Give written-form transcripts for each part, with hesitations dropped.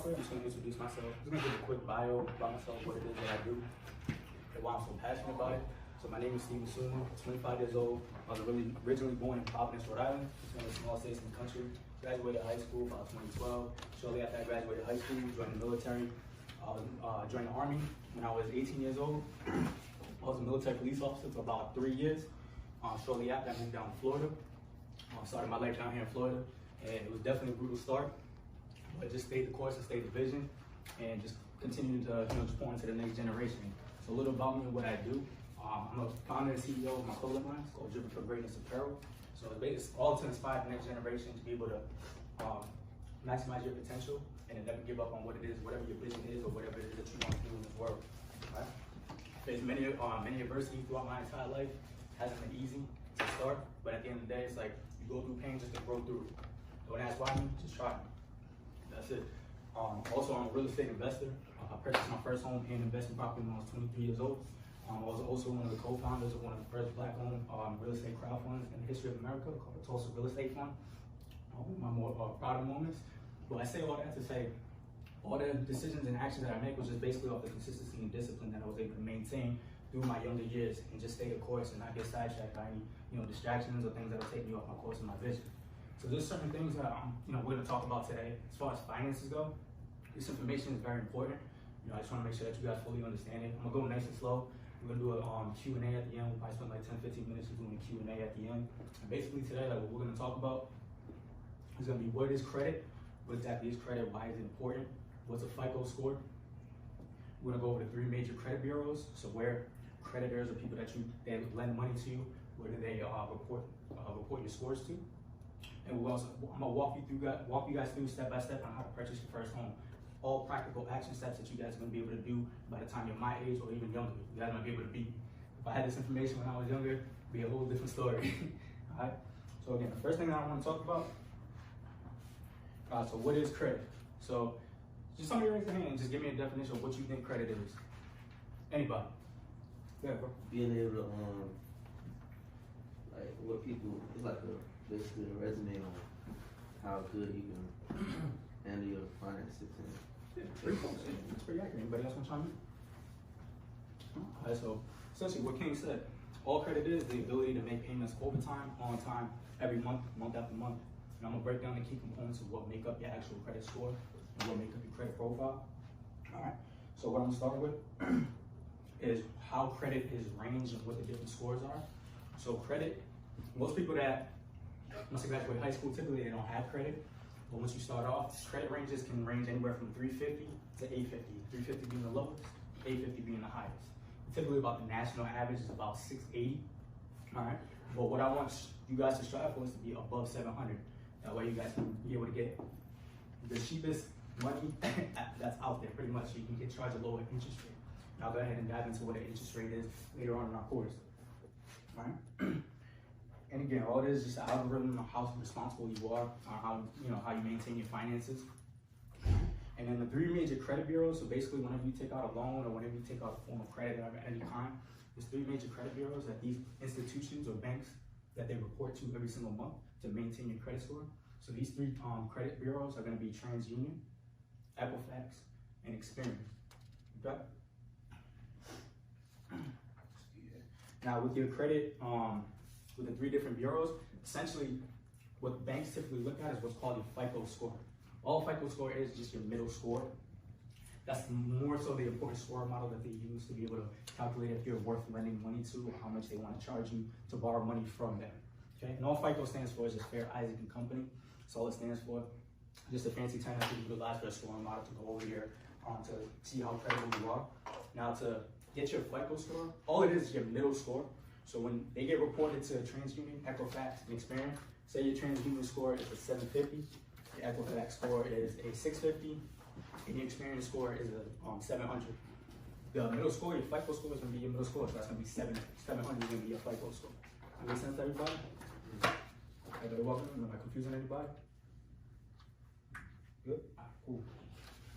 with, I'm just going to introduce myself. I'm just going to give a quick bio about myself, what it is that I do, and why I'm so passionate about it. So my name is Steven Suma, 25 years old. I was originally born in Providence, Rhode Island. It's one of the small states in the country. Graduated high school about 2012. Shortly after I graduated high school, joined the military. Joined the Army when I was 18 years old. I was a military police officer for about 3 years. Shortly after, I moved down to Florida. Started my life down here in Florida, and it was definitely a brutal start. But just stayed the course and stayed the vision, and just continued to just pour into the next generation. So a little about me and what I do. I'm a founder and CEO of my clothing line. It's called Driven for Greatness Apparel. So it's all to inspire the next generation to be able to maximize your potential and never give up on what it is, whatever your vision is, or whatever it is that you want to do in this world. Right? There's many adversity throughout my entire life. It hasn't been easy to start, but at the end of the day, it's like you go through pain just to grow through it. Don't ask why me, just try me. That's it. Also, I'm a real estate investor. I purchased my first home and investment property when I was 23 years old. I was also one of the co-founders of one of the first Black-owned real estate crowdfunds in the history of America, called the Tulsa Real Estate Fund. One of my more prouder moments. But I say all that to say, all the decisions and actions that I make was just basically off the consistency and discipline that I was able to maintain through my younger years, and just stay the course and not get sidetracked by any distractions or things that will take me off my course and my vision. So there's certain things that we're going to talk about today. As far as finances go, this information is very important. I just want to make sure that you guys fully understand it. I'm going to go nice and slow. We're going to do a Q&A at the end. We'll probably spend like 10-15 minutes doing a Q&A at the end. And basically today, what we're going to talk about is going to be what is credit, what exactly is credit, why is it important, what's a FICO score. We're going to go over the 3 major credit bureaus. So where creditors are people that they lend money to you, where do they report your scores to. And I'm going to walk you guys through step by step on how to purchase your first home. All practical action steps that you guys are going to be able to do by the time you're my age or even younger. You guys might be able to beat me. If I had this information when I was younger, it'd be a whole different story. All right. So again, the first thing that I want to talk about. So what is credit? So just somebody raise their hand and just give me a definition of what you think credit is. Anybody? Yeah, bro. Being able to like what people, it's like basically a resume on how good you can handle your finances. Yeah, pretty close. That's pretty accurate. Anybody else want to chime in? All right, so essentially what King said, all credit is the ability to make payments over time, on time, every month, month after month. And I'm going to break down the key components of what make up your actual credit score and what make up your credit profile. All right, so what I'm going to start with is how credit is ranged and what the different scores are. So credit, most people that, once they graduate high school, typically they don't have credit. But once you start off, credit ranges can range anywhere from 350 to 850. 350 being the lowest, 850 being the highest. Typically about the national average is about 680. All right, but what I want you guys to strive for is to be above 700. That way you guys can be able to get the cheapest money that's out there, pretty much. You can get charged a lower interest rate. I'll go ahead and dive into what the interest rate is later on in our course. All right. And again, all it is just an algorithm of how responsible you are, how you maintain your finances. And then the 3 major credit bureaus. So basically, whenever you take out a loan or whenever you take out a form of credit of any kind, there's 3 major credit bureaus that these institutions or banks that they report to every single month to maintain your credit score. So these 3 credit bureaus are going to be TransUnion, Equifax, and Experian. Okay. Now with your credit, with the 3 different bureaus, essentially what banks typically look at is what's called your FICO score. All FICO score is just your middle score. That's more so the important score model that they use to be able to calculate if you're worth lending money to or how much they want to charge you to borrow money from them. Okay, and all FICO stands for is just Fair, Isaac, and Company. That's all it stands for. Just a fancy term that people utilize for a scoring model to go over here to see how credible you are. Now to get your FICO score, all it is your middle score. So when they get reported to TransUnion, Equifax, and Experian, say your TransUnion score is a 750, your Equifax score is a 650, and your Experian score is a 700. The middle score, your FICO score is going to be your middle score, so that's going to be 700 is going to be your FICO score. That makes sense to everybody? Everybody welcome? Am I confusing anybody? Good? Cool.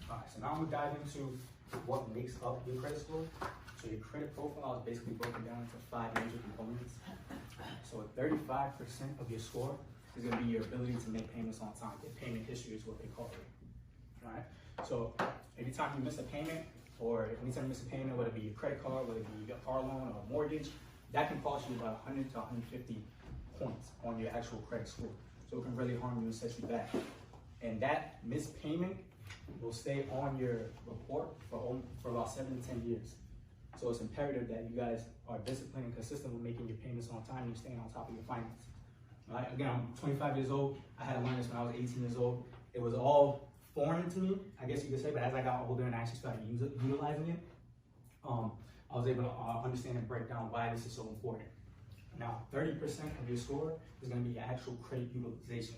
All right, so now I'm going to dive into what makes up your credit score. So your credit profile is basically broken down into 5 major components. So 35% of your score is going to be your ability to make payments on time. Your payment history is what they call it. All right. So anytime you miss a payment, or anytime you miss a payment, whether it be your credit card, whether it be a car loan or a mortgage, that can cost you about 100 to 150 points on your actual credit score. So it can really harm you and set you back. And that missed payment will stay on your report for about 7 to 10 years. So it's imperative that you guys are disciplined and consistent with making your payments on time and you're staying on top of your finances. All right? Again, I'm 25 years old. I had to learn this when I was 18 years old. It was all foreign to me, I guess you could say, but as I got older and actually started utilizing it, I was able to understand and break down why this is so important. Now, 30% of your score is going to be your actual credit utilization.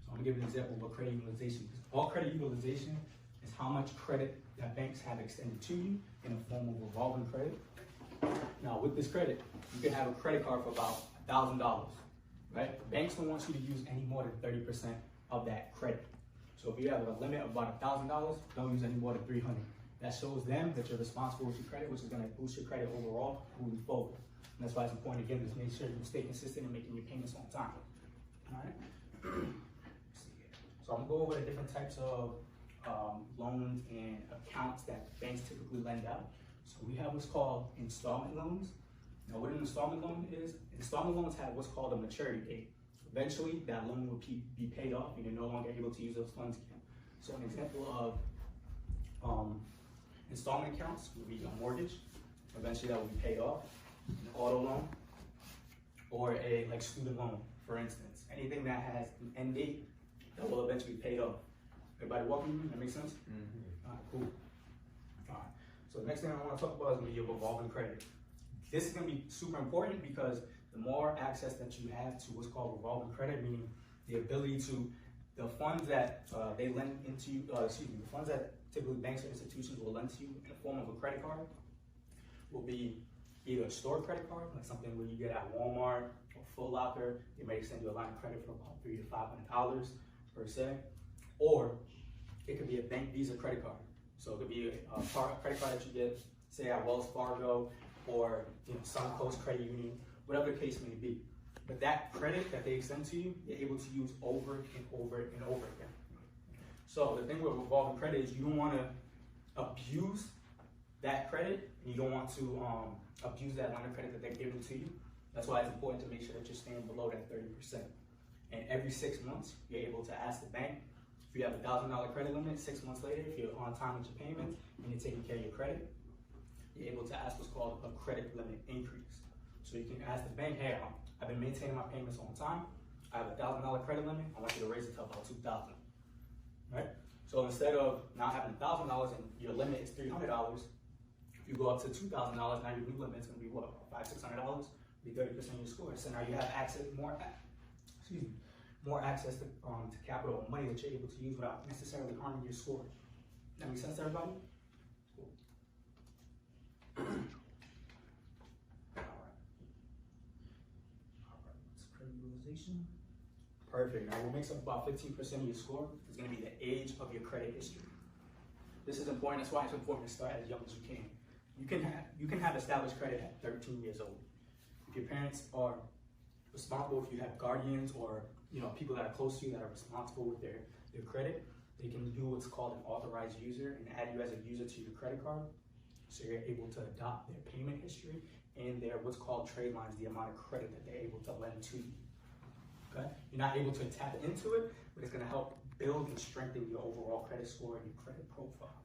So I'm going to give you an example of what credit utilization is. All credit utilization is how much credit that banks have extended to you in the form of revolving credit. Now, with this credit, you can have a credit card for about $1,000, right? Banks don't want you to use any more than 30% of that credit. So if you have a limit of about $1,000, don't use any more than $300. That shows them that you're responsible with your credit, which is going to boost your credit overall moving forward. And that's why it's important, again, to make sure you stay consistent in making your payments on time. All right? So I'm going to go over the different types of loans and accounts that banks typically lend out. So we have what's called installment loans. Now, what an installment loan is, installment loans have what's called a maturity date. Eventually, that loan will be paid off and you're no longer able to use those funds again. So an example of installment accounts would be a mortgage. Eventually, that will be paid off. An auto loan, or a student loan, for instance. Anything that has an end date that will eventually be paid off. Everybody walking with me? That makes sense? Mm-hmm. All right, cool. All right. So the next thing I want to talk about is going to be your revolving credit. This is going to be super important because the more access that you have to what's called revolving credit, meaning the ability to, the funds that they lend into, the funds that typically banks or institutions will lend to you in the form of a credit card will be either a store credit card, like something where you get at Walmart or Foot Locker. They may extend you a line of credit for about $300 to $500 per se, or it could be a bank Visa credit card. So it could be a credit card that you get, say at Wells Fargo or Suncoast Credit Union, whatever the case may be. But that credit that they extend to you, you're able to use over and over and over again. So the thing with revolving credit is you don't want to abuse that credit, and you don't want to abuse that line of credit that they're giving to you. That's why it's important to make sure that you're staying below that 30%. And every 6 months, you're able to ask the bank, if you have a $1,000 credit limit, 6 months later, if you're on time with your payments and you're taking care of your credit, you're able to ask what's called a credit limit increase. So you can ask the bank, hey, I've been maintaining my payments on time. I have a $1,000 credit limit. I want you to raise it to about $2,000, right? So instead of now having $1,000 and your limit is $300, if you go up to $2,000, now your new limit is going to be what, $500–600? Be 30% of your score. So now you have access, more access to capital and money that you're able to use without necessarily harming your score. That makes sense to everybody? Cool. All right. Let's credit utilization. Perfect. Now what makes up about 15% of your score is going to be the age of your credit history. This is important. That's why it's important to start as young as you can. You can have established credit at 13 years old. If your parents are responsible, if you have guardians or people that are close to you that are responsible with their credit, they can do what's called an authorized user and add you as a user to your credit card. So you're able to adopt their payment history and their what's called trade lines, the amount of credit that they're able to lend to you. Okay? You're not able to tap into it, but it's going to help build and strengthen your overall credit score and your credit profile.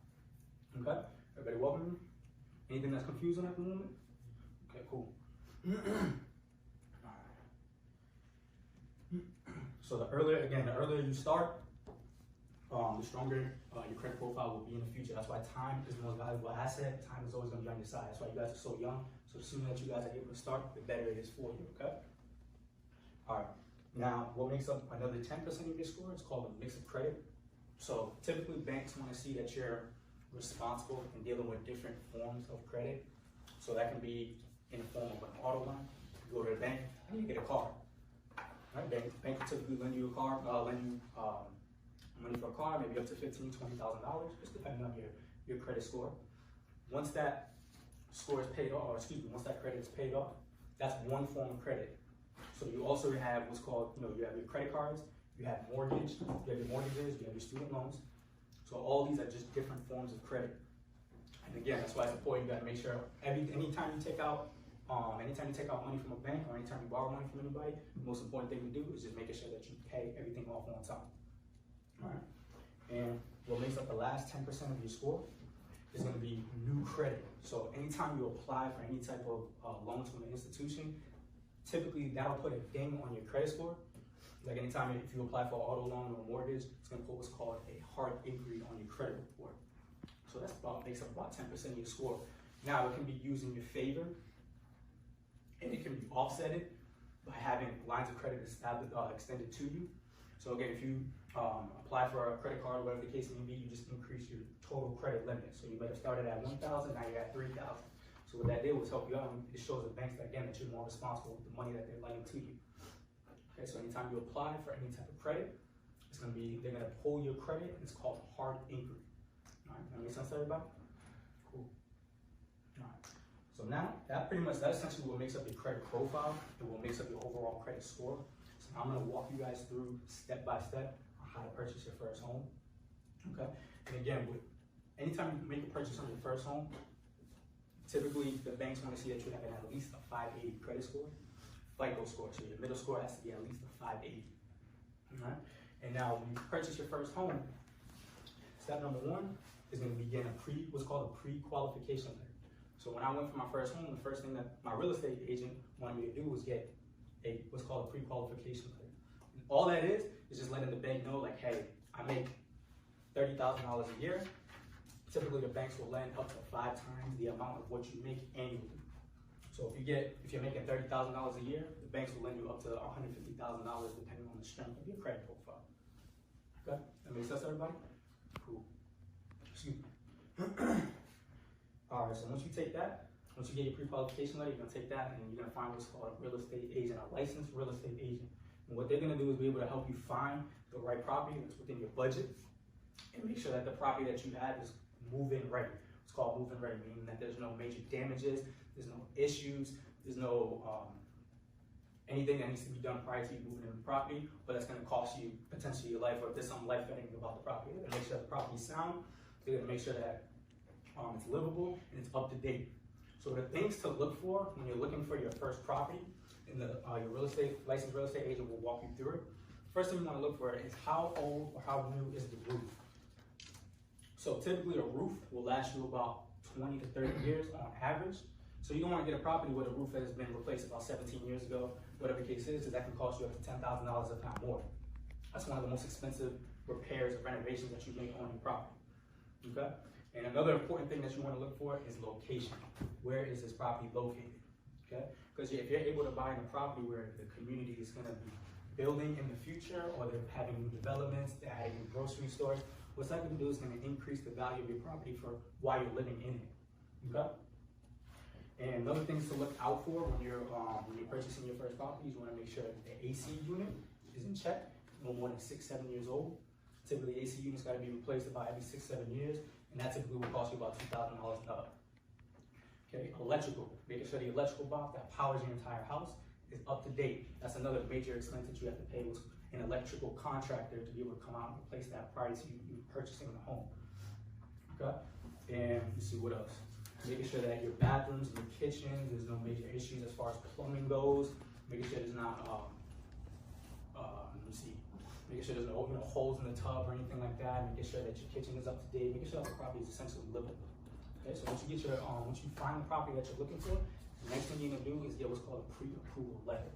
Okay? Everybody welcome? Anything that's confusing at the moment? Okay, cool. So the earlier you start, the stronger your credit profile will be in the future. That's why time is the most valuable asset. Time is always going to be on your side. That's why you guys are so young. So the sooner that you guys are able to start, the better it is for you, okay? All right. Now, what makes up another 10% of your score is called a mix of credit. So typically banks want to see that you're responsible in dealing with different forms of credit. So that can be in the form of an auto loan. You go to the bank and you get a car. Right? Bank will typically lend you a car, money for a car, maybe up to $15,000–$20,000, just depending on your credit score. Once that score is paid off, once that credit is paid off, that's one form of credit. So you also have what's called, you have your credit cards, you have your mortgages, you have your student loans. So all these are just different forms of credit. And again, that's why it's important. You got to make sure anytime you take out money from a bank or anytime you borrow money from anybody, the most important thing to do is just making sure that you pay everything off on time. All right. And what makes up the last 10% of your score is going to be new credit. So anytime you apply for any type of loan from an institution, typically that'll put a ding on your credit score. Like anytime if you apply for an auto loan or a mortgage, it's going to put what's called a hard inquiry on your credit report. So that's makes up about 10% of your score. Now it can be used in your favor, and it can be offsetted by having lines of credit extended to you. So again, if you apply for a credit card, whatever the case may be, you just increase your total credit limit. So you might have started at 1,000, now you're at 3,000. So what that did was help you out, and it shows the banks that, again, that you're more responsible with the money that they're lending to you. Okay, so anytime you apply for any type of credit, they're gonna pull your credit, and it's called hard inquiry. All right, that makes sense to everybody? Cool. All right. So now, that's essentially what makes up your credit profile and what makes up your overall credit score. So now I'm gonna walk you guys through step by step on how to purchase your first home. Okay, and again, anytime you make a purchase on your first home, typically the banks wanna see that you have at least a 580 credit score. FICO score, so your middle score has to be at least a 580. All right? And now when you purchase your first home, step number one is going to begin what's called a pre-qualification letter. So when I went for my first home, the first thing that my real estate agent wanted me to do was get what's called a pre-qualification letter. And all that is just letting the bank know, like, hey, I make $30,000 a year. Typically the banks will lend up to 5 times the amount of what you make annually. So if you're making $30,000 a year, the banks will lend you up to $150,000 depending on the strength of your credit profile. Okay, that makes sense, everybody? Cool. Excuse me. All right, so once you get your pre-qualification letter, you're gonna take that and you're gonna find what's called a real estate agent, a licensed real estate agent. And what they're gonna do is be able to help you find the right property that's within your budget and make sure that the property that you have is move-in ready. It's called move-in ready, meaning that there's no major damages, there's no issues, there's no anything that needs to be done prior to you moving into the property, but that's going to cost you potentially your life, or if there's something life-threatening about the property. They're going to make sure the property's sound, they're going to make sure that it's livable and it's up to date. So the things to look for when you're looking for your first property, and your licensed real estate agent will walk you through it. First thing you want to look for is how old or how new is the roof. So typically a roof will last you about 20 to 30 years on average. So you don't want to get a property where the roof has been replaced about 17 years ago, whatever the case is, because that can cost you up to $10,000 if not more. That's one of the most expensive repairs or renovations that you make on your property. Okay? And another important thing that you want to look for is location. Where is this property located? Okay? Because if you're able to buy in a property where the community is going to be building in the future, or they're having new developments, they're adding new grocery stores, what's that going to do is going to increase the value of your property for while you're living in it. Okay? And other things to look out for when you're purchasing your first property, you want to make sure that the AC unit is in check, no more than 6-7 years old. Typically, AC units got to be replaced about every 6-7 years, and that typically will cost you about $2,000 and up. Okay, electrical, making sure the electrical box that powers your entire house is up to date. That's another major expense that you have to pay with an electrical contractor to be able to come out and replace that prior to you purchasing the home. Okay, and let's see what else. Making sure that your bathrooms and your kitchens, there's no major issues as far as plumbing goes. Making sure there's not, making sure there's no holes in the tub or anything like that. Making sure that your kitchen is up to date. Making sure that the property is essentially livable. Okay, so once you find the property that you're looking for, the next thing you're gonna do is get what's called a pre-approval letter.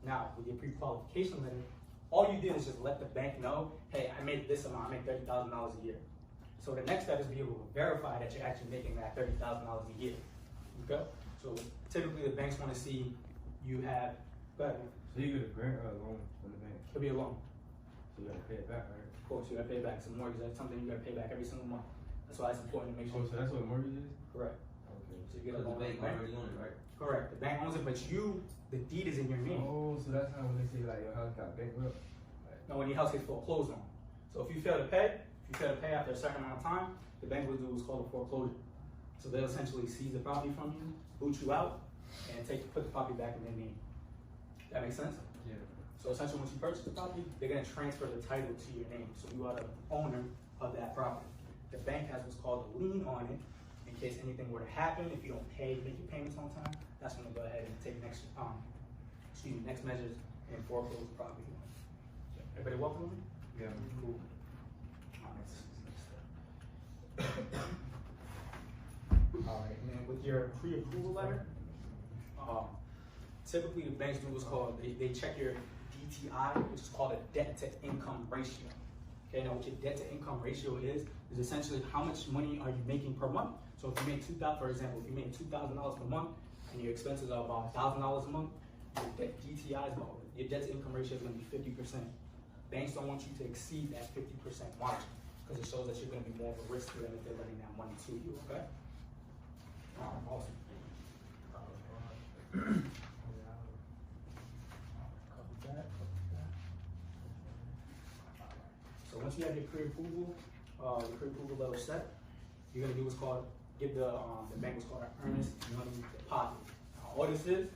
Now, with your pre-qualification letter, all you did is just let the bank know, hey, I make this amount, I make $30,000 a year. So the next step is be able to verify that you're actually making that $30,000 a year. Okay? So typically the banks want to see you have, go ahead. So you get a grant or a loan from the bank? It could be a loan. So you gotta pay it back, right? Of course, you gotta pay it back. It's a mortgage, that's something you gotta pay back every single month. That's why it's important to make sure. Oh, so that's what a mortgage is? Correct. Okay. So you get a The loan. bank already own it, right? Correct. The bank owns it, but the deed is in your name. Oh, so that's how when they say like your house got bankrupt? Like, Now when your house gets foreclosed on. So if you fail to pay after a certain amount of time, the bank will do what's called a foreclosure. So they'll essentially seize the property from you, boot you out, and put the property back in their name. That makes sense? yeah. So essentially once you purchase the property, they're gonna transfer the title to your name. So you are the owner of that property. The bank has what's called a lien on it in case anything were to happen. If you don't make your payments on time, that's when they'll go ahead and take next measures and foreclose the property. Everybody welcome with me? Yeah. Cool. All right, and then with your pre-approval letter, typically the banks do what's called, they check your DTI, which is called a debt to income ratio. Okay, now what your debt to income ratio is essentially how much money are you making per month. So if you make for example, if you make $2,000 per month and your expenses are about $1,000 a month, your DTI is your debt to income ratio is going to be 50%. Banks don't want you to exceed that 50% margin because it shows that you're going to be more of a risk to them if they're lending that money to you. Okay. Awesome. So once you have your pre-approval letter set, you're gonna do what's called give the bank what's called an earnest money deposit. All this is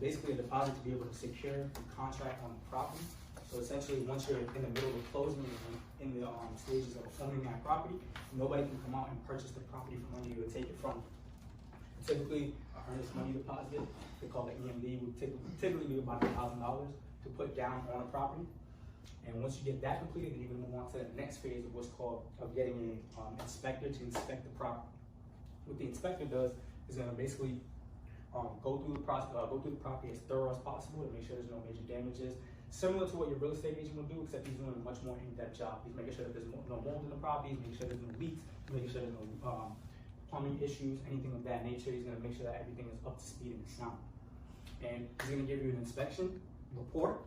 basically a deposit to be able to secure the contract on the property. So essentially, once you're in the middle of closing and in the stages of owning that property, nobody can come out and purchase the property from under you or take it from you. Typically, an earnest money deposit, they call it EMD, would typically be about $1,000 to put down on a property. And once you get that completed, then you're gonna move on to the next phase of what's called getting an inspector to inspect the property. What the inspector does is gonna basically go through the property as thorough as possible to make sure there's no major damages. Similar to what your real estate agent will do, except he's doing a much more in-depth job. He's making sure that there's no mold in the property, he's making sure there's no leaks, he's making sure there's no plumbing issues, anything of that nature. He's gonna make sure that everything is up to speed and sound. And he's gonna give you an inspection report.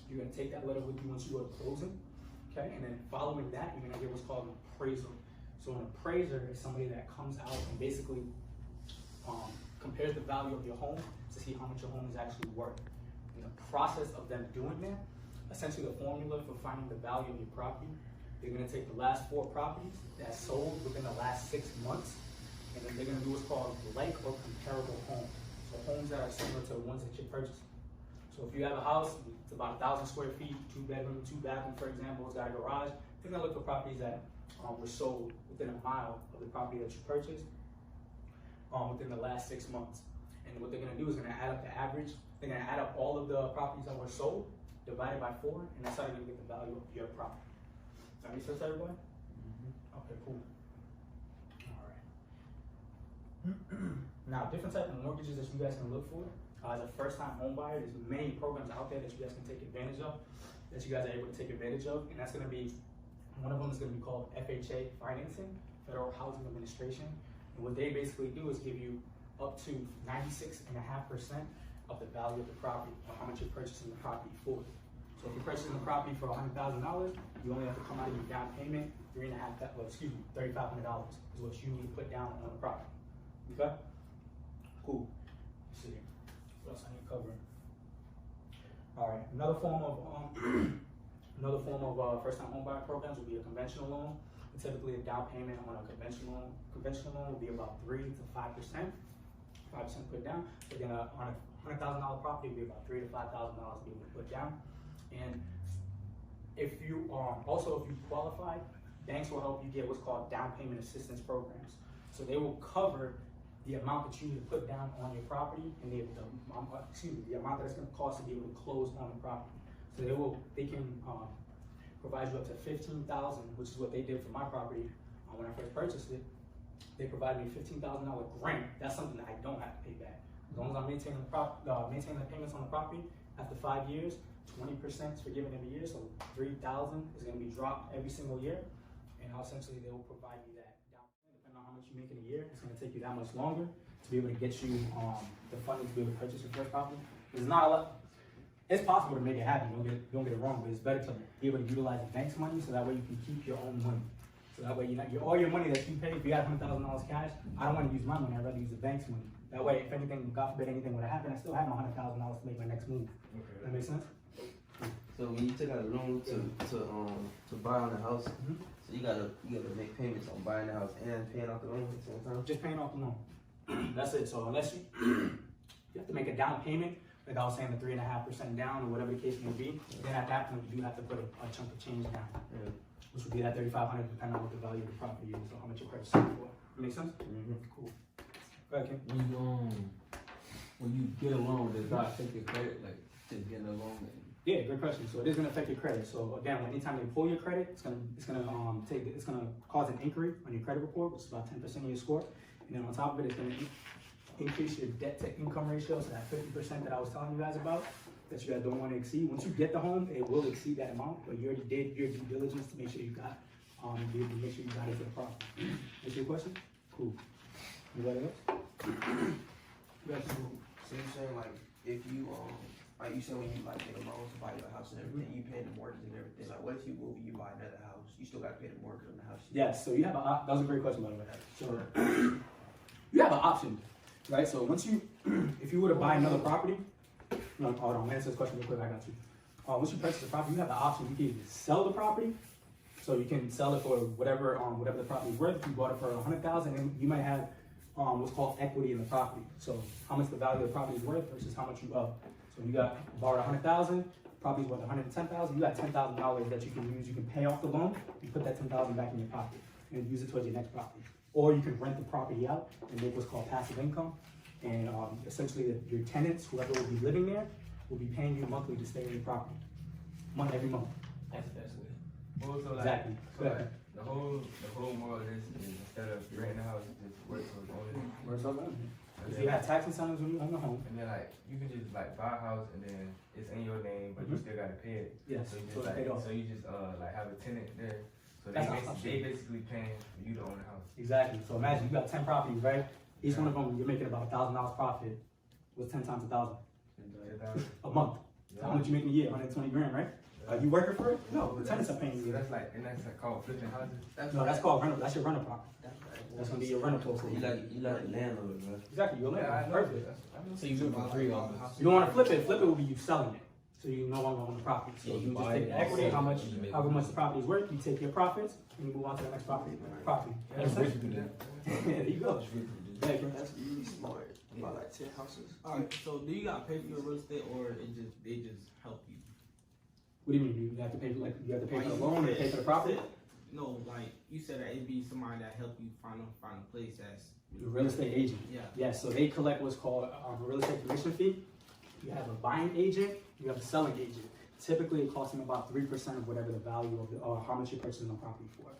You're gonna take that letter with you once you go to closing, okay? And then following that, you're gonna get what's called an appraisal. So an appraiser is somebody that comes out and basically compares the value of your home to see how much your home is actually worth. In the process of them doing that, essentially the formula for finding the value of your property, they're gonna take the last 4 properties that sold within the last 6 months, and then they're gonna do what's called like or comparable homes. So homes that are similar to the ones that you're purchasing. So if you have a house, it's about 1,000 square feet, 2 bedroom, 2 bathroom, for example, it's got a garage, they're gonna look for properties that were sold within a mile of the property that you purchased within the last 6 months. And what they're gonna do is gonna add up the average, they're gonna add up all of the properties that were sold, divided by 4, and that's how you're gonna get the value of your property. Does that make sense, everybody? Mm-hmm. Okay, cool. All right. Now, different type of mortgages that you guys can look for. As a first-time home buyer, there's many programs out there that you guys can take advantage of, that you guys are able to take advantage of, and that's gonna be, one of them is gonna be called FHA Financing, Federal Housing Administration. And what they basically do is give you up to 96.5% of the value of the property, or how much you're purchasing the property for. So if you're purchasing the property for $100,000, you only have to come out of your down payment, $3,500 is what you need to put down on the property. Okay? Cool. Let's see. What else I need to cover? All right. Another form of first-time homebuyer programs would be a conventional loan. And typically, a down payment on a conventional loan would be about 3 to 5%. 5% put down. But then on a $100,000 property, would be about $3,000 to $5,000 to be able to put down. And if you qualify, banks will help you get what's called down payment assistance programs. So they will cover the amount that you need to put down on your property and the amount that it's going to cost to be able to close on the property. So they can provide you up to $15,000, which is what they did for my property when I first purchased it. They provided me a $15,000 grant. That's something that I don't have to pay back. As long as I'm maintaining the payments on the property, after 5 years, 20% is forgiven every year, so $3,000 is going to be dropped every single year, and essentially they will provide you that down payment. Depending on how much you make in a year, it's going to take you that much longer to be able to get you the funding to be able to purchase your first property. It's not a lot. It's possible to make it happen. Don't get it wrong, but it's better to be able to utilize the bank's money so that way you can keep your own money. So that way all your money that you pay, if you got $100,000 cash, I don't want to use my money. I'd rather use the bank's money. That way, if anything, God forbid, anything would have happened, I still have my $100,000 to make my next move. Okay. That makes sense? So when you take out a loan to buy on a house, so you gotta make payments on buying the house and paying off the loan at the same time? Just paying off the loan. That's it. So unless you have to make a down payment like I was saying, the 3.5% down or whatever the case may be, then at that point you do have to put a chunk of change down, Yeah. which would be that 3,500 depending on what the value of the property is or how much you're purchasing for. Make sense? Cool. Go ahead, Kim. When you get a loan, does that affect your credit, like just getting a loan? Yeah, good question. So it is going to affect your credit. So again, anytime they pull your credit, it's gonna cause an inquiry on your credit report, which is about 10% of your score. And then on top of it, it's going to increase your debt to income ratio, so that 50% that I was telling you guys about, that you guys don't want to exceed. Once you get the home, it will exceed that amount, but you already did your due diligence to make sure you got, make sure you got it for the property. Answer your question? Cool. Anybody else? Yes. So you're saying like if you like you said when you like get a loan to buy your house and everything, you pay the mortgage and everything. Like what if you move and you buy another house? You still gotta pay the mortgage on the house. Yes, so you have that was a great question by the way. So you have an option, right? So once you, if you were to buy another property, no, hold on, answer this question real quick, I got you. Once you purchase the property, you have the option, you can either sell the property, so you can sell it for whatever the property is worth. If you bought it for $100,000, then you might have what's called equity in the property. So how much the value of the property is worth versus how much you owe. So you borrowed $100,000, property's worth $110,000, you got $10,000 that you can use. You can pay off the loan, you put that $10,000 back in your pocket and use it towards your next property. Or you can rent the property out and make what's called passive income. And essentially your tenants, whoever will be living there, will be paying you monthly to stay in your property. Every month. That's good. Well, so like, Exactly. So like, the whole moral of this is instead of renting a house, just work towards owning it. Where's all that? If you have tax incentives when you own the home. And then like you can just like buy a house and then it's in your name, but you still gotta pay it. Yes. So you So just it's paid off. like have a tenant there. So That's they basically paying for you to own the house. Exactly. So imagine you got 10 properties, right? Each one of them you're making about $1,000 profit. What's 10 times 1,000? A month. How much you make in a year? 120 grand, right? Are you working for it? No, the tenants are paying So you. that's like called flipping houses. No, that's called rental. That's your rental property. That's gonna be your rental portfolio. You like the landlord, bro. Exactly, you're landlord. Perfect. So you moving free on the house. You don't want to flip it. Flip it will be you selling it. So you no longer own the property. So you just take the equity, however much the property is worth, you take your profits, and you move on to the next property. That's rich to do that. Yeah, there you go. Yeah, That's really smart. You buy like 10 houses. Alright, so do you gotta pay for your real estate or they just help you? What do you mean? You have to pay for the loan, they pay for the property? No, like you said that it'd be somebody that help you find a place that's The real estate agent. Yeah. Yes, so they collect what's called a real estate commission fee. You have a buying agent, you have a selling agent. Typically, it costs them about 3% of whatever the value of or how much you're purchasing the property for.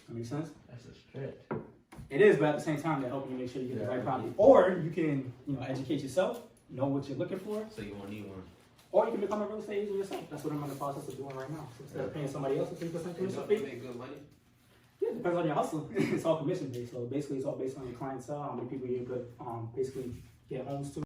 That makes sense? That's a stretch. It is, but at the same time, they're helping you make sure you get the right property. Or you can, educate yourself, know what you're looking for, So you won't need one. or you can become a real estate agent yourself. That's what I'm in the process of doing right now. So instead of paying somebody else a 3% commission They fee, make good money. yeah, it depends on your hustle. It's all commission based. So basically, it's all based on your clientele, how many people you could basically get homes to.